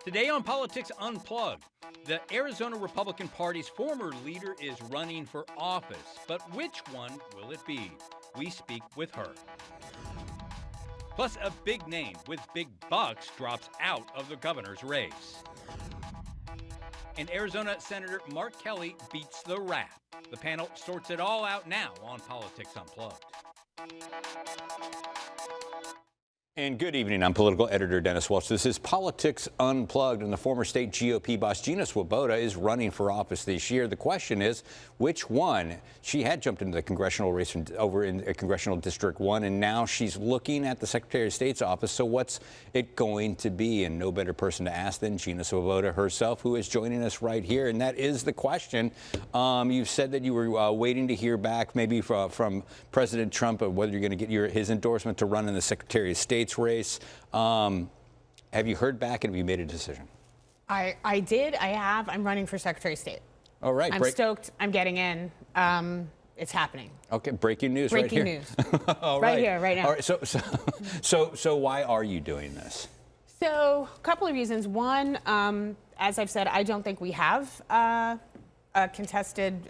Today on Politics Unplugged, the Arizona Republican Party's former leader is running for office, but which one will it be? We speak with her. Plus, a big name with big bucks drops out of the governor's race. And Arizona Senator Mark Kelly beats the rap. The panel sorts it all out now on Politics Unplugged. And good evening. I'm political editor Dennis Welch. This is Politics Unplugged, and the former state GOP boss Gina Swoboda is running for office this year. The question is, which one? She had jumped into the congressional race over in Congressional District 1, and now she's looking at the Secretary of State's office. So what's it going to be? And no better person to ask than Gina Swoboda herself, who is joining us right here. And that is the question. You've said that you were waiting to hear back maybe from President Trump of whether you're going to get his endorsement to run in the Secretary of State's race. Have you heard back and have you made a decision? I did. I have. I'm running for Secretary of State. All right. I'm stoked. I'm getting in. It's happening. Okay. Breaking news right here. Breaking news. Right here, right now. All right. So why are you doing this? So a couple of reasons. One, as I've said, I don't think we have a contested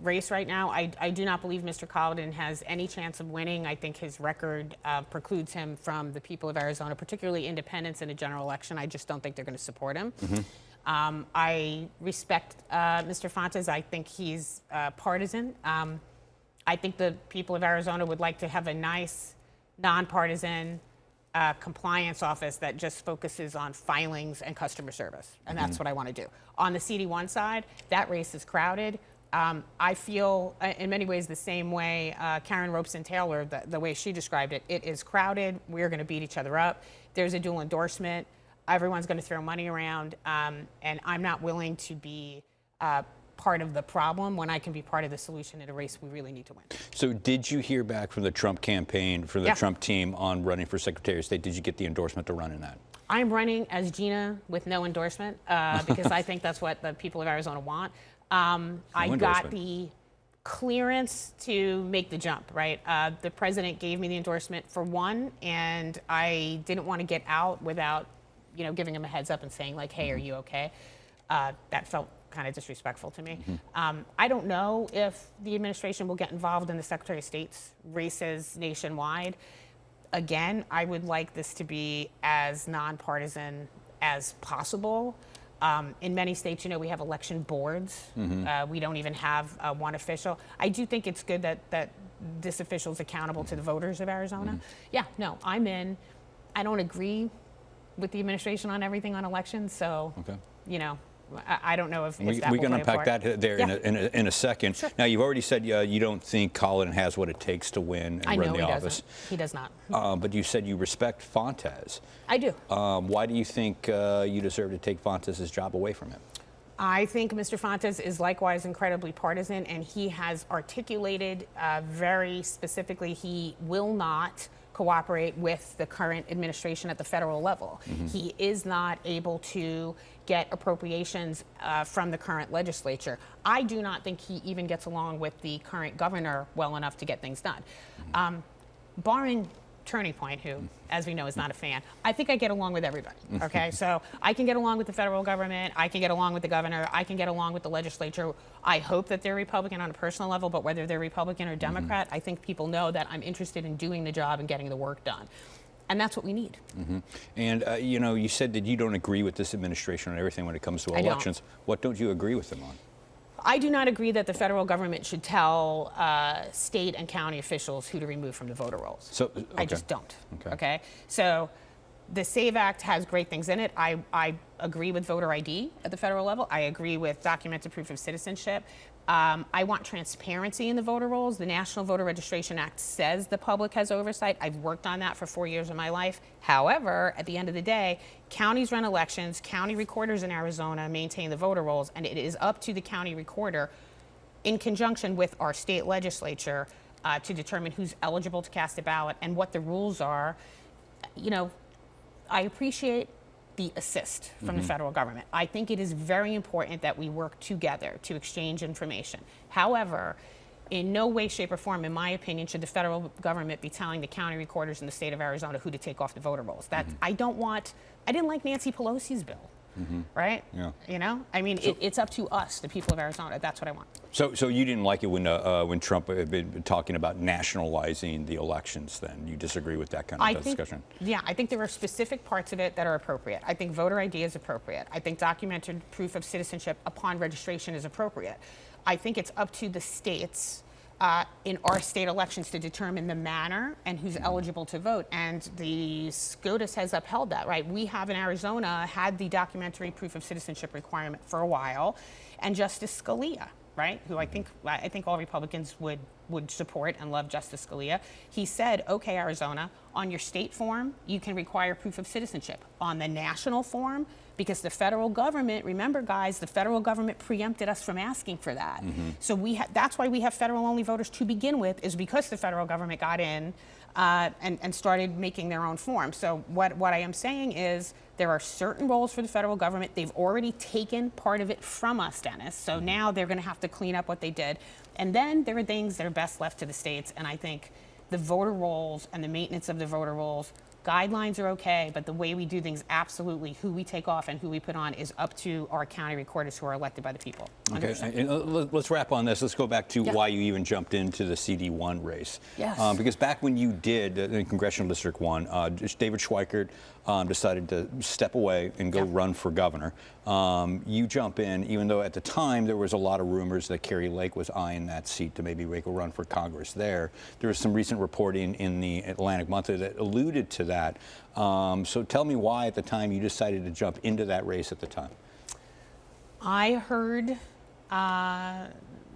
race right now. I do not believe Mr. Coden has any chance of winning. I think his record precludes him from the people of Arizona, particularly independents in a general election. I just don't think they're going to support him. Mm-hmm. I respect Mr. Fontes. I think he's partisan. I think the people of Arizona would like to have a nice, nonpartisan compliance office that just focuses on filings and customer service. And that's what I want to do. On the CD1 side, that race is crowded. I feel in many ways the same way Karrin Taylor Robson, the way she described it. It is crowded. We're going to beat each other up. There's a dual endorsement. Everyone's going to throw money around. And I'm not willing to be part of the problem when I can be part of the solution in a race we really need to win. So did you hear back from the Trump campaign, from the Trump team on running for Secretary of State? Did you get the endorsement to run in that? I'm running as Gina with no endorsement because I think that's what the people of Arizona want. I got the clearance to make the jump, right? The president gave me the endorsement for one, and I didn't want to get out without, giving him a heads up and saying like, hey, are you okay? That felt kind of disrespectful to me. I don't know if the administration will get involved in the Secretary of State's races nationwide. Again, I would like this to be as nonpartisan as possible. In many states, we have election boards. We don't even have one official. I do think it's good that this official is accountable to the voters of Arizona. Yeah, no, I'm in. I don't agree with the administration on everything on elections, so, I don't know if we can unpack that there in a second. Sure. Now, you've already said you don't think Coden has what it takes to win and run the office. He does not. But you said you respect Fontes. I do. Why do you think you deserve to take Fontes' job away from him? I think Mr. Fontes is likewise incredibly partisan, and he has articulated very specifically he will not cooperate with the current administration at the federal level. He is not able to get appropriations from the current legislature. I do not think he even gets along with the current governor well enough to get things done. Barring Turning Point, who, as we know, is not a fan, I think I get along with everybody, okay? So I can get along with the federal government, I can get along with the governor, I can get along with the legislature. I hope that they're Republican on a personal level, but whether they're Republican or Democrat, I think people know that I'm interested in doing the job and getting the work done. And that's what we need. And, you said that you don't agree with this administration on everything when it comes to elections. What don't you agree with them on? I do not agree that the federal government should tell state and county officials who to remove from the voter rolls. So, I just don't. Okay. So the SAVE Act has great things in it. I agree with voter ID at the federal level. I agree with documented proof of citizenship. I want transparency in the voter rolls. The National Voter Registration Act says the public has oversight. I've worked on that for 4 years of my life. However, at the end of the day, counties run elections, county recorders in Arizona maintain the voter rolls, and it is up to the county recorder in conjunction with our state legislature to determine who's eligible to cast a ballot and what the rules are. I appreciate the assist from the federal government. I think it is very important that we work together to exchange information. However, in no way, shape, or form, in my opinion, should the federal government be telling the county recorders in the state of Arizona who to take off the voter rolls. That I didn't like Nancy Pelosi's bill, right? Yeah. You know, I mean, it's up to us, the people of Arizona. That's what I want. So you didn't like it when Trump had been talking about nationalizing the elections. Then you disagree with that kind of discussion? Yeah, I think there are specific parts of it that are appropriate. I think voter ID is appropriate. I think documented proof of citizenship upon registration is appropriate. I think it's up to the states in our state elections to determine the manner and who's eligible to vote. And the SCOTUS has upheld that, right? We have in Arizona had the documentary proof of citizenship requirement for a while, and Justice Scalia, right, who I think all Republicans would support and love Justice Scalia. He said, okay, Arizona, on your state form, you can require proof of citizenship. On the national form, because the federal government, remember guys, the federal government preempted us from asking for that. So that's why we have federal-only voters to begin with, is because the federal government got in and started making their own form. So what I am saying is there are certain roles for the federal government. They've already taken part of it from us, Dennis. So now they're going to have to clean up what they did. And then there are things that are best left to the states. And I think the voter rolls and the maintenance of the voter rolls, guidelines are okay, but the way we do things, absolutely, who we take off and who we put on is up to our county recorders who are elected by the people. Okay, and let's wrap on this. Let's go back to why you even jumped into the CD1 race. Yes. Because back when you did in Congressional District 1, David Schweikert decided to step away and go run for governor. You jump in, even though at the time there was a lot of rumors that Kerry Lake was eyeing that seat to maybe make a run for Congress there. There was some recent reporting in the Atlantic Monthly that alluded to that. So tell me why at the time you decided to jump into that race at the time. I heard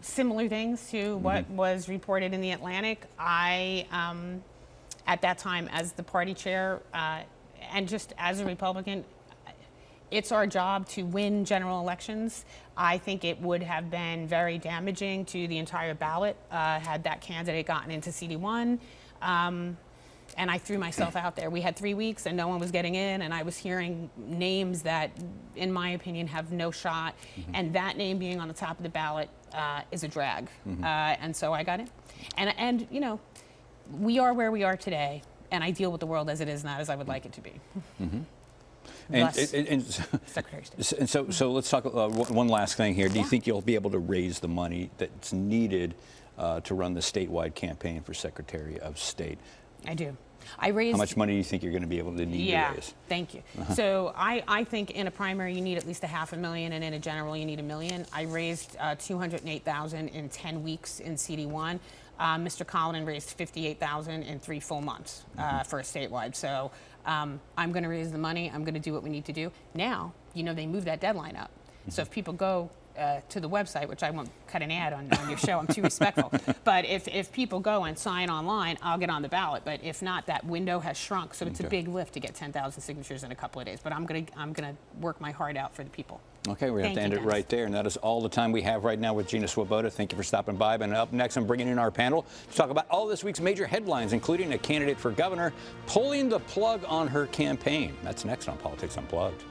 similar things to what was reported in the Atlantic. I, at that time, as the party chair and just as a Republican, it's our job to win general elections. I think it would have been very damaging to the entire ballot had that candidate gotten into CD1. And I threw myself out there. We had 3 weeks and no one was getting in, and I was hearing names that, in my opinion, have no shot. And that name being on the top of the ballot is a drag. And so I got in. And you know, we are where we are today, and I deal with the world as it is, not as I would like it to be. And Secretary of State. And so let's talk one last thing here. Do you think you'll be able to raise the money that's needed to run the statewide campaign for Secretary of State? I do. I raised. How much money do you think you're going to be able to need to raise? Thank you. So I think in a primary you need at least $500,000, and in a general you need $1 million. I raised $208,000 in 10 weeks in CD1. Mr. Coden raised $58,000 in 3 full months for a statewide. So I'm going to raise the money. I'm going to do what we need to do. Now, you know, they moved that deadline up. So if people go to the website, which I won't cut an ad on your show, I'm too respectful. But if people go and sign online, I'll get on the ballot. But if not, that window has shrunk, so it's a big lift to get 10,000 signatures in a couple of days. But I'm gonna work my heart out for the people. Okay, we have to end it right there, and that is all the time we have right now with Gina Swoboda. Thank you for stopping by. And up next, I'm bringing in our panel to talk about all this week's major headlines, including a candidate for governor pulling the plug on her campaign. That's next on Politics Unplugged.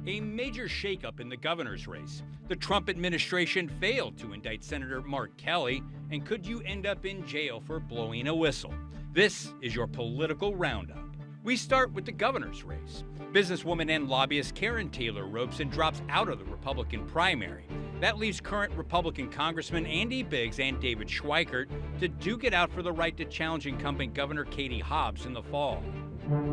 A major shakeup in the governor's race. The Trump administration failed to indict Senator Mark Kelly, and could you end up in jail for blowing a whistle? This is your political roundup. We start with the governor's race. Businesswoman and lobbyist Karrin Taylor Robson drops out of the Republican primary. That leaves current Republican Congressman Andy Biggs and David Schweikert to duke it out for the right to challenge incumbent Governor Katie Hobbs in the fall.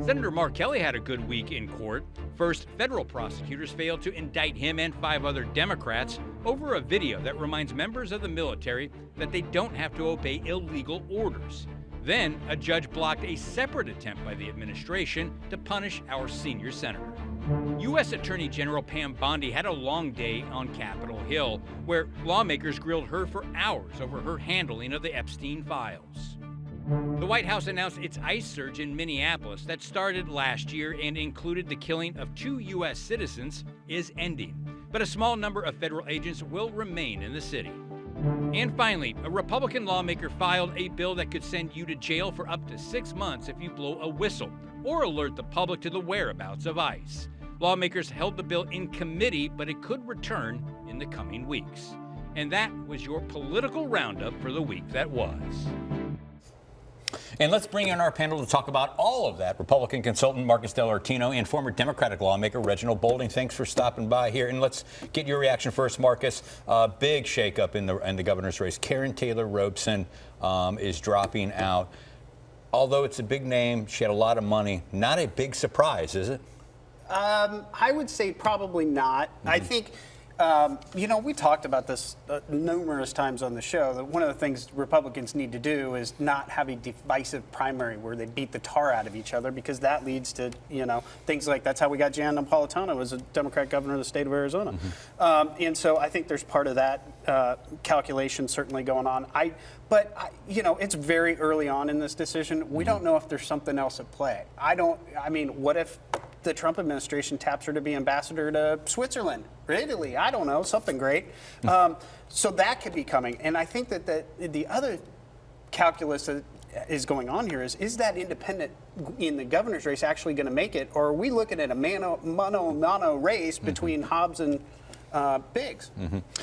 Senator Mark Kelly had a good week in court. First, federal prosecutors failed to indict him and 5 other Democrats over a video that reminds members of the military that they don't have to obey illegal orders. Then, a judge blocked a separate attempt by the administration to punish our senior senator. U.S. Attorney General Pam Bondi had a long day on Capitol Hill, where lawmakers grilled her for hours over her handling of the Epstein files. The White House announced its ICE surge in Minneapolis that started last year and included the killing of 2 U.S. citizens is ending, but a small number of federal agents will remain in the city. And finally, a Republican lawmaker filed a bill that could send you to jail for up to 6 months if you blow a whistle or alert the public to the whereabouts of ICE. Lawmakers held the bill in committee, but it could return in the coming weeks. And that was your political roundup for the week that was. And let's bring in our panel to talk about all of that. Republican consultant Marcus Dell'Artino and former Democratic lawmaker Reginald Bolding. Thanks for stopping by here. And let's get your reaction first, Marcus. Big shakeup in the governor's race. Karrin Taylor Robson is dropping out. Although it's a big name, she had a lot of money. Not a big surprise, is it? I would say probably not. I think. We talked about this numerous times on the show, that one of the things Republicans need to do is not have a divisive primary where they beat the tar out of each other, because that leads to, things like that's how we got Gina Swoboda as a Democrat governor of the state of Arizona. And so I think there's part of that calculation certainly going on. But it's very early on in this decision. We don't know if there's something else at play. What if the Trump administration taps her to be ambassador to Switzerland or Italy? I don't know, something great. So that could be coming. And I think that the other calculus that is going on here is that independent in the governor's race actually going to make it? Or are we looking at a mano race between Hobbs and Biggs?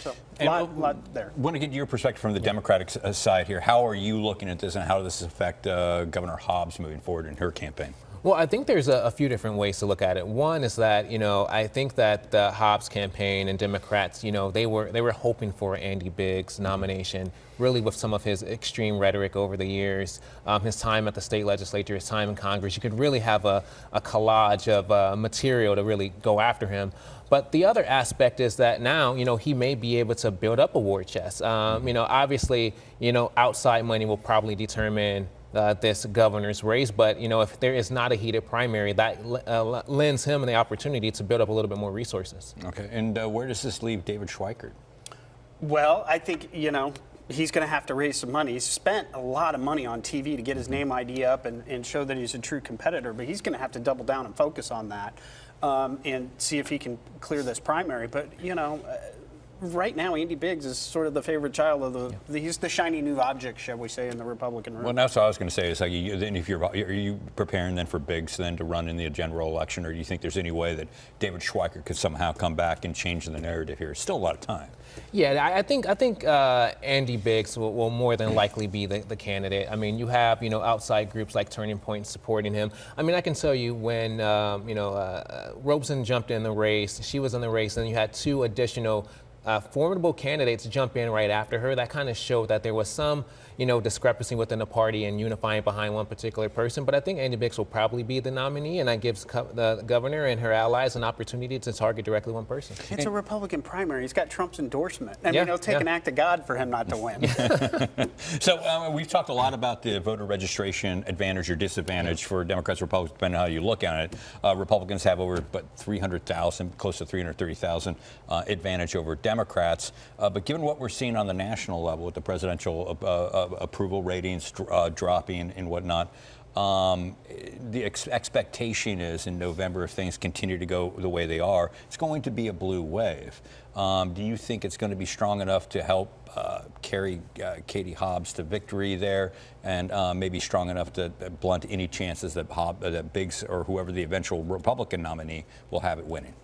So a lot there. I want to get your perspective from the Democratic side here. How are you looking at this, and how does this affect Governor Hobbs moving forward in her campaign? Well, I think there's a few different ways to look at it. One is that, I think that the Hobbs campaign and Democrats, they were hoping for Andy Biggs' nomination, really with some of his extreme rhetoric over the years, his time at the state legislature, his time in Congress. You could really have a collage of material to really go after him. But the other aspect is that now, he may be able to build up a war chest. Obviously, outside money will probably determine this governor's race, but if there is not a heated primary, that lends him the opportunity to build up a little bit more resources. Okay, and where does this leave David Schweikert? Well, I think he's going to have to raise some money. He's spent a lot of money on TV to get his name ID up and show that he's a true competitor, but he's going to have to double down and focus on that and see if he can clear this primary. But right now, Andy Biggs is sort of the favorite child of he's the shiny new object, shall we say, in the Republican room. Well, that's what I was going to say. Is like, are you preparing then for Biggs then to run in the general election, or do you think there's any way that David Schweikert could somehow come back and change the narrative here? It's still a lot of time. Yeah, I think Andy Biggs will more than likely be the candidate. I mean, you have outside groups like Turning Point supporting him. I mean, I can tell you when Robson jumped in the race, she was in the race, and you had two additional formidable candidates jump in right after her. That kind of showed that there was some, discrepancy within the party and unifying behind one particular person. But I think Andy Biggs will probably be the nominee, and that gives the governor and her allies an opportunity to target directly one person. It's a Republican primary. He's got Trump's endorsement. It'll take an act of God for him not to win. So we've talked a lot about the voter registration advantage or disadvantage for Democrats, Republicans, depending on how you look at it. Republicans have over 300,000, close to 330,000 advantage over Democrats. But given what we're seeing on the national level with the presidential approval ratings dropping and whatnot, the expectation is in November, if things continue to go the way they are, it's going to be a blue wave. Do you think it's going to be strong enough to help carry Katie Hobbs to victory there, and maybe strong enough to blunt any chances that Biggs or whoever the eventual Republican nominee will have it winning?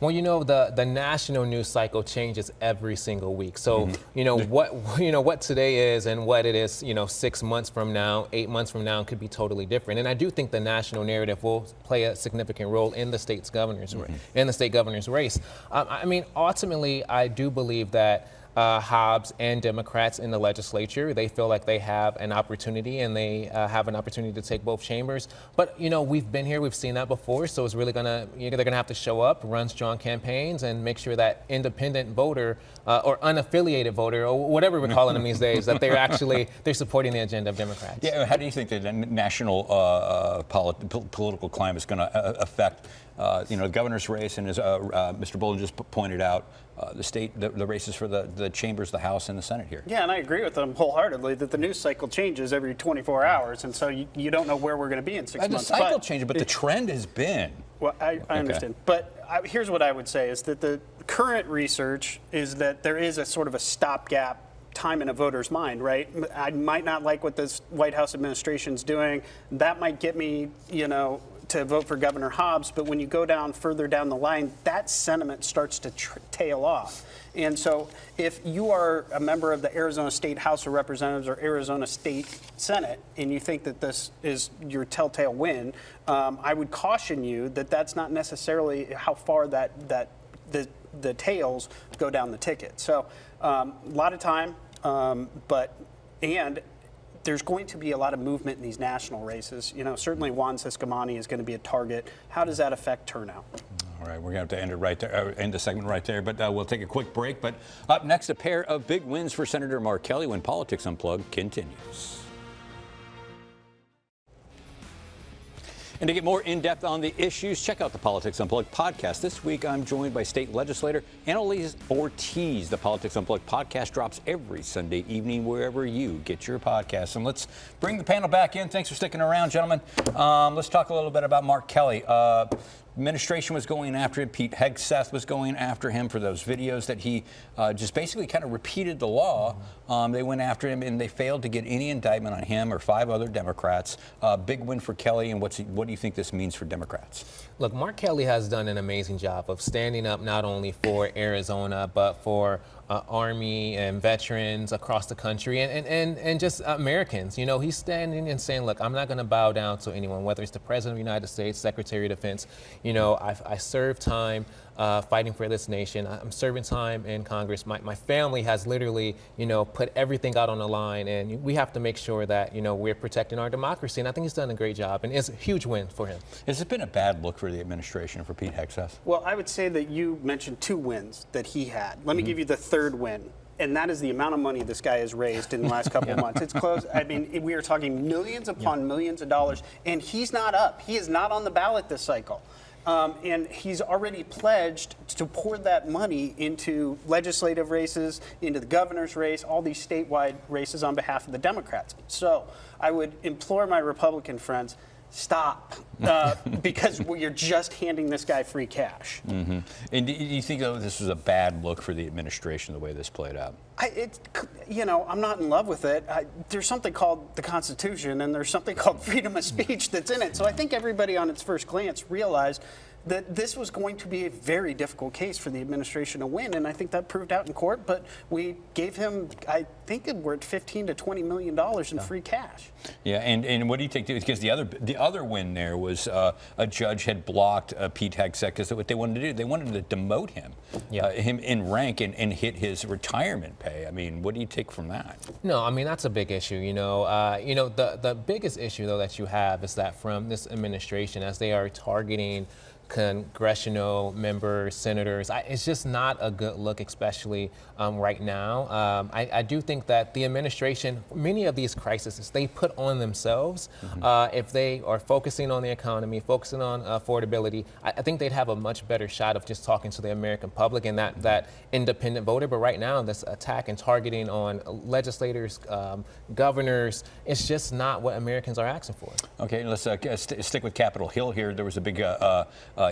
Well, the national news cycle changes every single week. So, what today is and what it is, 6 months from now, 8 months from now could be totally different. And I do think the national narrative will play a significant role in the state governor's race. Ultimately, I do believe that Hobbs and Democrats in the legislature, they feel like they have an opportunity, and they have an opportunity to take both chambers. But we've been here, we've seen that before, so it's really they're gonna have to show up, run strong campaigns, and make sure that independent voter or unaffiliated voter, or whatever we're calling them these days, that they're supporting the agenda of Democrats. Yeah, how do you think that the national political climate is going to affect the governor's race? And as Mr. Bolding just pointed out, the races for the chambers, the House, and the Senate here. Yeah, and I agree with them wholeheartly that the news cycle changes every 24 hours, and so you don't know where we're going to be in 6 months. The cycle changes, but the trend has been. Well, I understand. But here's what I would say is that the current research is that there is a sort of a stopgap time in a voter's mind, right? I might not like what this White House administration's doing. That might get me, to vote for Governor Hobbs, but when you go down further down the line, that sentiment starts to tail off. And so if you are a member of the Arizona State House of Representatives or Arizona State Senate, and you think that this is your telltale win, I would caution you that that's not necessarily how far the tails go down the ticket. So a lot of time, and there's going to be a lot of movement in these national races. You know, certainly Juan Ciscomani is going to be a target. How does that affect turnout? All right, we're going to have to end it right there, end the segment right there, but we'll take a quick break. But up next, a pair of big wins for Senator Mark Kelly when Politics Unplugged continues. And to get more in-depth on the issues, check out the Politics Unplugged podcast. This week, I'm joined by state legislator Annalise Ortiz. The Politics Unplugged podcast drops every Sunday evening wherever you get your podcasts. And let's bring the panel back in. Thanks for sticking around, gentlemen. Let's talk a little bit about Mark Kelly. Administration was going after him. Pete Hegseth was going after him for those videos that he just basically kind of repeated the law. They went after him, and they failed to get any indictment on him or 5 other Democrats. Big win for Kelly, and what do you think this means for Democrats? Look, Mark Kelly has done an amazing job of standing up not only for Arizona, but for Army and veterans across the country and just Americans. You know, he's standing and saying, look, I'm not going to bow down to anyone, whether it's the President of the United States, Secretary of Defense. You know, I served time fighting for this nation. I'm serving time in Congress. My family has literally, you know, put everything out on the line, and we have to make sure that, you know, we're protecting our democracy. And I think he's done a great job, and it's a huge win for him. Has it been a bad look for the administration, for Pete Hegseth? Well, I would say that you mentioned 2 wins that he had. Let me give you the 3rd win. And that is the amount of money this guy has raised in the last couple of months. It's close. I mean, we are talking millions upon millions of dollars, and he's not up. He is not on the ballot this cycle. And he's already pledged to pour that money into legislative races, into the governor's race, all these statewide races on behalf of the Democrats. So I would implore my Republican friends, stop, because you're just handing this guy free cash. Mm-hmm. And do you think, though, this was a bad look for the administration, the way this played out? You know, I'm not in love with it. There's something called the Constitution, and there's something called freedom of speech that's in it. So I think everybody on its first glance realized that this was going to be a very difficult case for the administration to win, and I think that proved out in court. But we gave him, I think we're at $15 to $20 million in free cash. Yeah, and what do you think? Because the other win there was a judge had blocked Pete Hegseth, because what they wanted to do, they wanted to demote him, him in rank and hit his retirement pay. I mean, what do you take from that? No, I mean, that's a big issue. You know, the biggest issue though that you have is that from this administration, as they are targeting congressional members, senators, it's just not a good look, especially right now. I do think that the administration, many of these crises, they put on themselves. If they are focusing on the economy, focusing on affordability, I think they'd have a much better shot of just talking to the American public and that independent voter. But right now, this attack and targeting on legislators, governors, it's just not what Americans are asking for. Okay, let's stick with Capitol Hill here. There was a big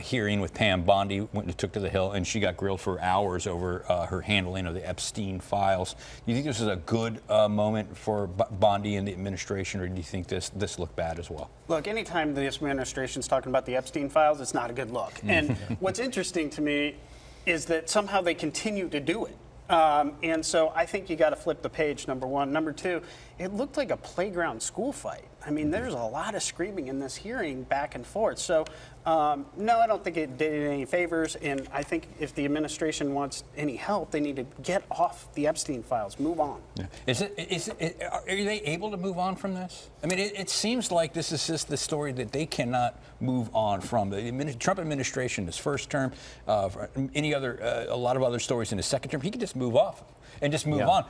hearing with Pam Bondi, took to the Hill, and she got grilled for hours over her handling of the Epstein files. Do you think this is a good moment for Bondi and the administration, or do you think this looked bad as well? Look, anytime the administration's talking about the Epstein files, it's not a good look. And what's interesting to me is that somehow they continue to do it. And so I think you got to flip the page, number one. Number two, it looked like a playground school fight. I mean, there's a lot of screaming in this hearing back and forth. So, no, I don't think it did it any favors. And I think if the administration wants any help, they need to get off the Epstein files, move on. Yeah. Are they able to move on from this? I mean, it seems like this is just the story that they cannot move on from. The Trump administration, his first term, a lot of other stories in his second term, he could just move off and just move on.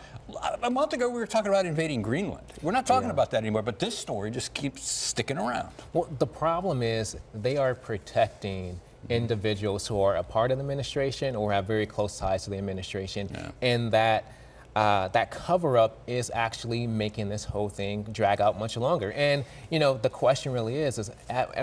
A month ago, we were talking about invading Greenland. We're not talking about that anymore, but this story just keeps sticking around. Well, the problem is they are protecting individuals who are a part of the administration or have very close ties to the administration, and that that cover-up is actually making this whole thing drag out much longer. And the question really is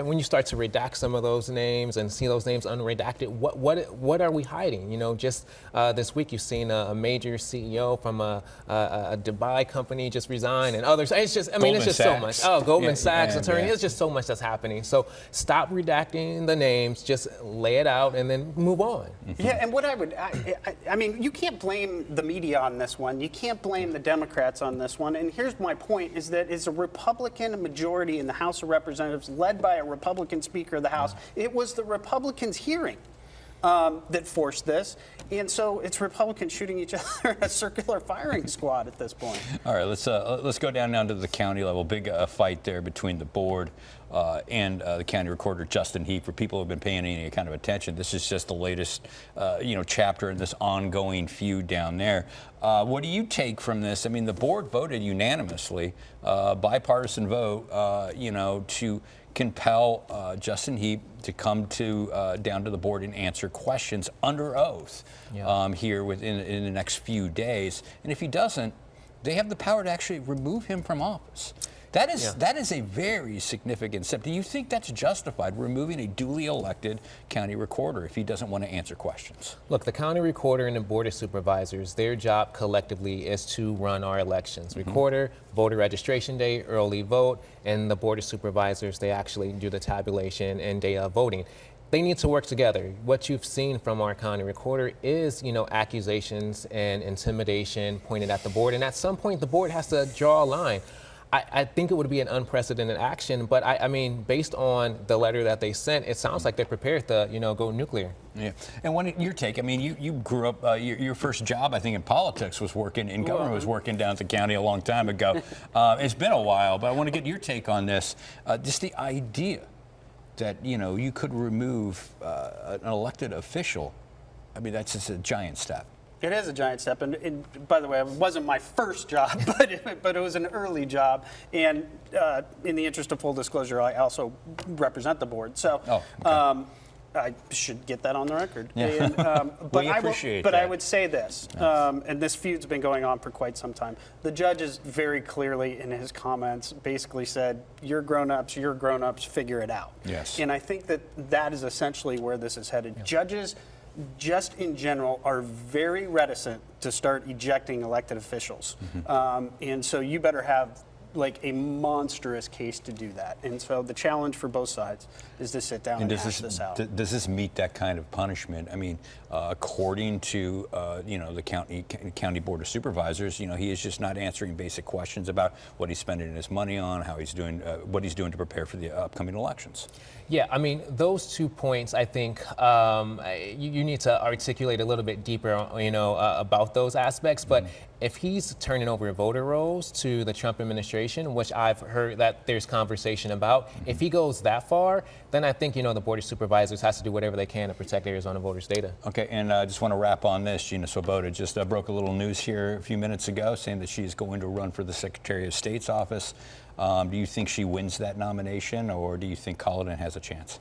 when you start to redact some of those names and see those names unredacted, what are we hiding? Just this week you've seen a major CEO from a Dubai company just resign, and others. It's just, it's just so much. Oh, Goldman Sachs attorney. It's just so much that's happening. So stop redacting the names, just lay it out, and then move on. Yeah, and what I mean, you can't blame the media on this one. You can't blame the Democrats on this one. And here's my point, is that it's a Republican majority in the House of Representatives led by a Republican Speaker of the House. It was the Republicans' hearing that forced this. And so it's Republicans shooting each other in a circular firing squad at this point. All right, let's go down to the county level. Big fight there between the board and the county recorder, Justin Heap. For people who have been paying any kind of attention, this is just the latest chapter in this ongoing feud down there. What do you take from this? I mean, the board voted unanimously, bipartisan vote, to compel Justin Heap to come down to the board and answer questions under oath here in the next few days. And if he doesn't, they have the power to actually remove him from office. That is a very significant step. Do you think that's justified, removing a duly elected county recorder if he doesn't want to answer questions? Look, the county recorder and the board of supervisors, their job collectively is to run our elections. Recorder, voter registration day, early vote, and the board of supervisors, they actually do the tabulation and day of voting. They need to work together. What you've seen from our county recorder is, accusations and intimidation pointed at the board, and at some point the board has to draw a line. I think it would be an unprecedented action, but I mean, based on the letter that they sent, it sounds like they're prepared to, go nuclear. Yeah. And what your take? I mean, you grew up, your first job, I think, in politics was working in government, was working down at the county a long time ago. It's been a while, but I want to get your take on this. Just the idea that, you could remove an elected official. I mean, that's just a giant step. It is a giant step, and by the way, it wasn't my first job, but it was an early job. And in the interest of full disclosure, I also represent the board, so I should get that on the record. Yeah. And, but we appreciate but that. I would say this, and this feud's been going on for quite some time. The judge is very clearly in his comments basically said, "You're grown-ups, figure it out." Yes. And I think that is essentially where this is headed. Yeah. Judges, just in general, are very reticent to start ejecting elected officials. And so you better have like a monstrous case to do that. And so the challenge for both sides is to sit down and hash this out. Does this meet that kind of punishment? I mean, according to the county board of supervisors, he is just not answering basic questions about what he's spending his money on, how he's doing, what he's doing to prepare for the upcoming elections. Yeah, I mean, those 2 points, I think you need to articulate a little bit deeper, about those aspects. But if he's turning over voter rolls to the Trump administration, which I've heard that there's conversation about, if he goes that far, then I think, the Board of Supervisors has to do whatever they can to protect Arizona voters' data. Okay, and I just want to wrap on this. Gina Swoboda just broke a little news here a few minutes ago saying that she's going to run for the Secretary of State's office. Do you think she wins that nomination, or do you think Coden has a chance?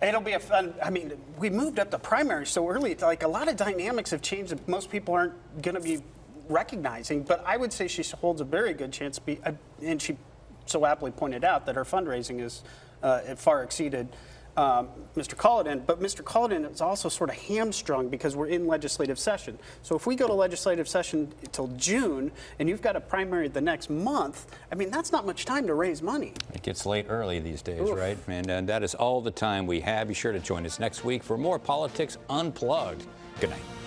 It'll be a fun, I mean, we moved up the primary so early. Like, a lot of dynamics have changed that most people aren't going to be recognizing, but I would say she holds a very good chance to be, and she so aptly pointed out that her fundraising is it far exceeded Mr. Coden, but Mr. Coden is also sort of hamstrung because we're in legislative session. So if we go to legislative session until June and you've got a primary the next month, I mean, that's not much time to raise money. It gets late early these days, right? And that is all the time we have. Be sure to join us next week for more Politics Unplugged. Good night.